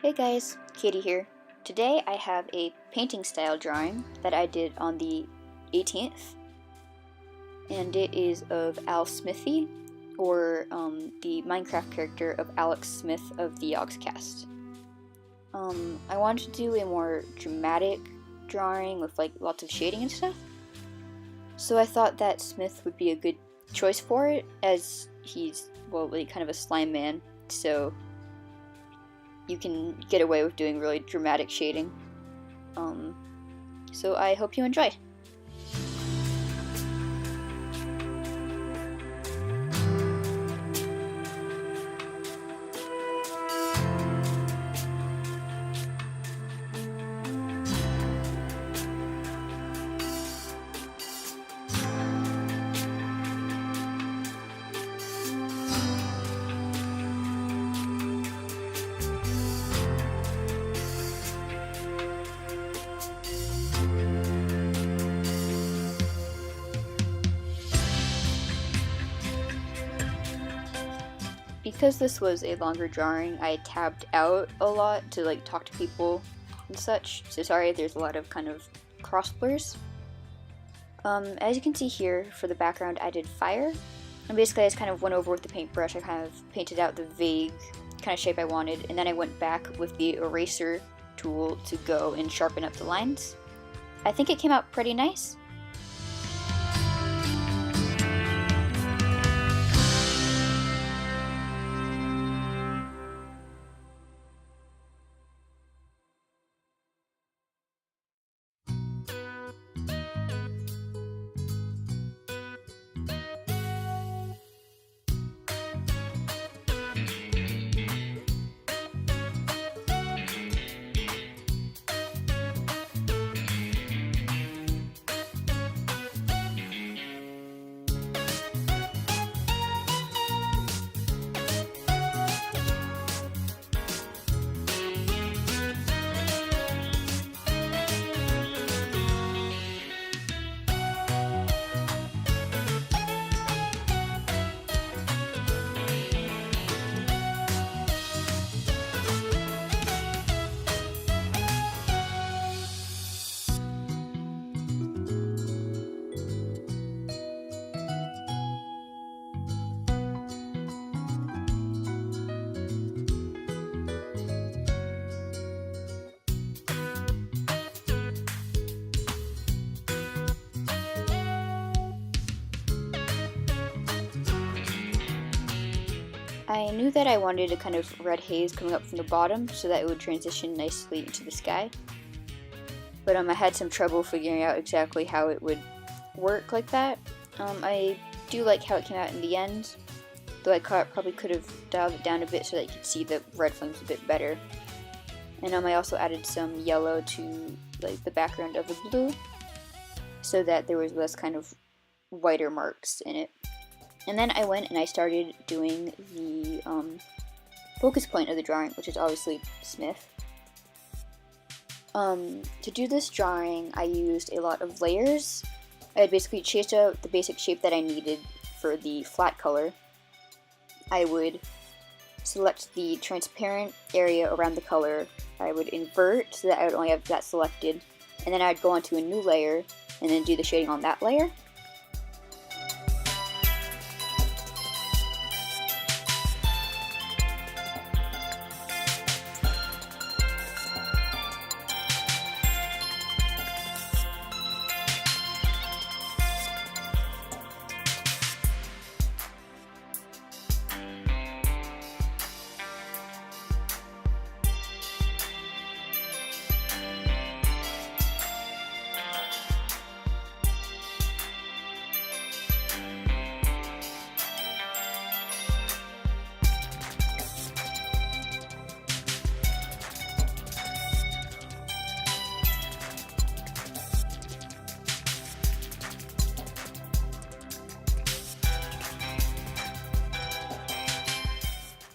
Hey guys, Katie here. Today I have a painting style drawing that I did on the 18th, and it is of Alsmiffy, or the Minecraft character of Alex Smith of the Yogscast. I wanted to do a more dramatic drawing with like lots of shading and stuff, so I thought that Smith would be a good choice for it, as he's, well, like kind of a slime man, so you can get away with doing really dramatic shading. So I hope you enjoy. Because this was a longer drawing, I tabbed out a lot to like talk to people and such, so sorry if there's a lot of kind of cross blurs. As you can see here, for the background I did fire, and basically I just kind of went over with the paintbrush. I kind of painted out the vague kind of shape I wanted, and then I went back with the eraser tool to go and sharpen up the lines. I think it came out pretty nice. I knew that I wanted a kind of red haze coming up from the bottom so that it would transition nicely into the sky. But I had some trouble figuring out exactly how it would work like that. I do like how it came out in the end, though I probably could have dialed it down a bit so that you could see the red flames a bit better. And I also added some yellow to like the background of the blue so that there was less kind of whiter marks in it. And then I went and I started doing the focus point of the drawing, which is obviously Smith. To do this drawing, I used a lot of layers. I had basically chased out the basic shape that I needed for the flat color. I would select the transparent area around the color. I would invert so that I would only have that selected. And then I'd go onto a new layer and then do the shading on that layer.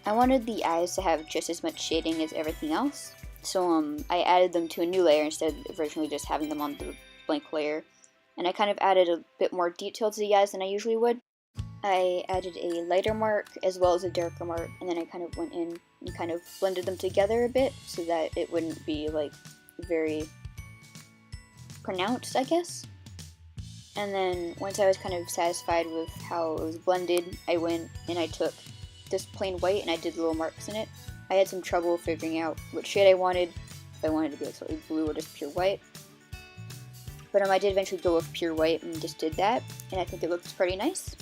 I wanted the eyes to have just as much shading as everything else, so I added them to a new layer instead of originally just having them on the blank layer. And I kind of added a bit more detail to the eyes than I usually would. I added a lighter mark as well as a darker mark, and then I kind of went in and kind of blended them together a bit so that it wouldn't be like very pronounced, I guess. And then once I was kind of satisfied with how it was blended, I went and I took just plain white and I did little marks in it. I had some trouble figuring out what shade I wanted, if I wanted to be like slightly blue or just pure white. But I did eventually go with pure white and just did that, and I think it looks pretty nice.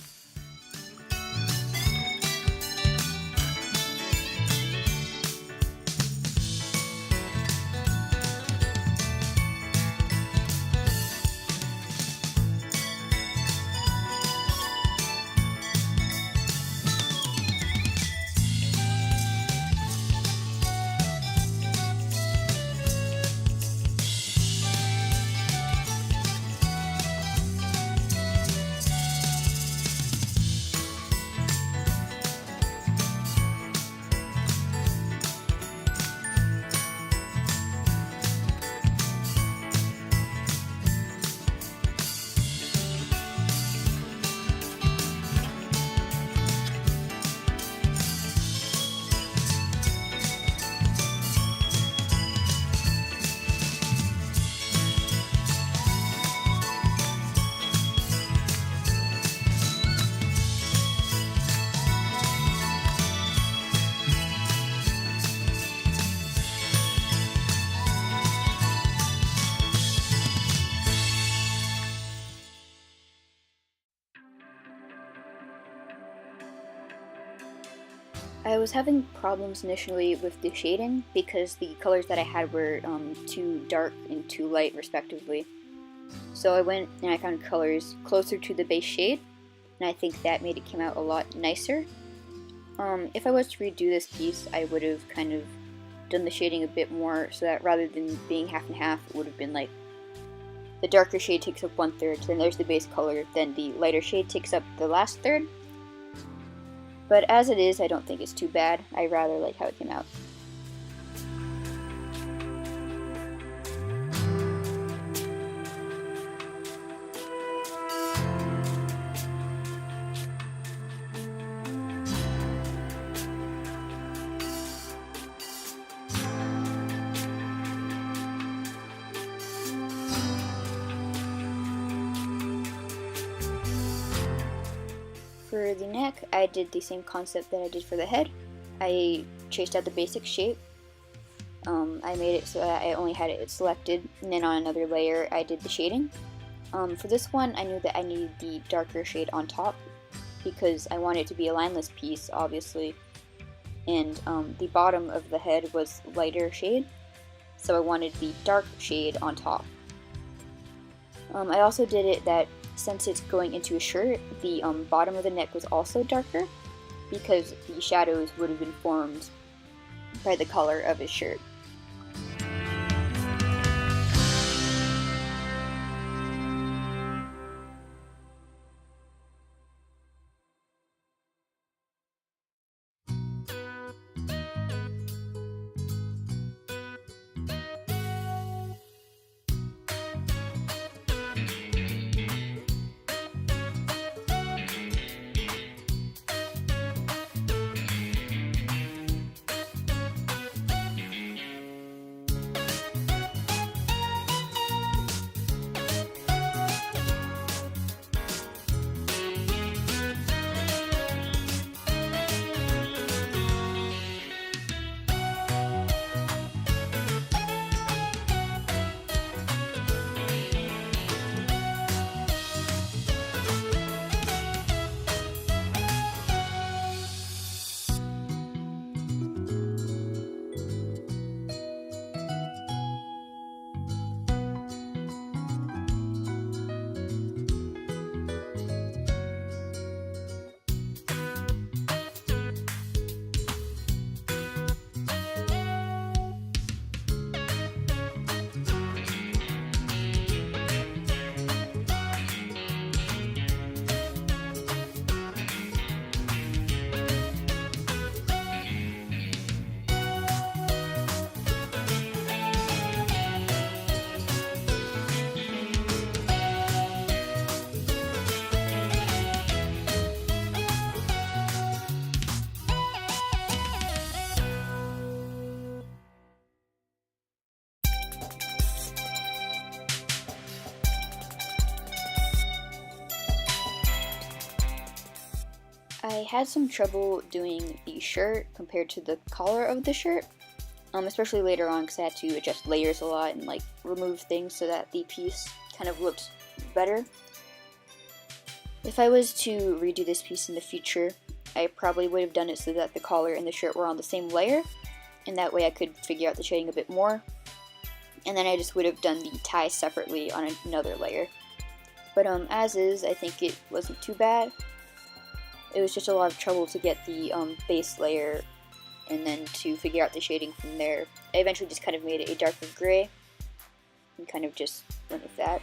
I was having problems initially with the shading because the colors that I had were too dark and too light respectively. So I went and I found colors closer to the base shade, and I think that made it come out a lot nicer. If I was to redo this piece, I would have kind of done the shading a bit more so that rather than being half and half, it would have been like the darker shade takes up 1/3, then there's the base color, then the lighter shade takes up the last third. But as it is, I don't think it's too bad. I rather like how it came out. For the neck, I did the same concept that I did for the head. I traced out the basic shape. I made it so that I only had it selected, and then on another layer I did the shading. For this one, I knew that I needed the darker shade on top because I wanted it to be a lineless piece, obviously, and the bottom of the head was lighter shade, so I wanted the dark shade on top. I also did it that since it's going into a shirt, the bottom of the neck was also darker because the shadows would have been formed by the color of his shirt. had some trouble doing the shirt compared to the collar of the shirt, especially later on because I had to adjust layers a lot and like remove things so that the piece kind of looked better. If I was to redo this piece in the future, I probably would have done it so that the collar and the shirt were on the same layer, and that way I could figure out the shading a bit more. And then I just would have done the tie separately on another layer. But as is, I think it wasn't too bad. It was just a lot of trouble to get the base layer and then to figure out the shading from there. I eventually just kind of made it a darker gray and kind of just went with that.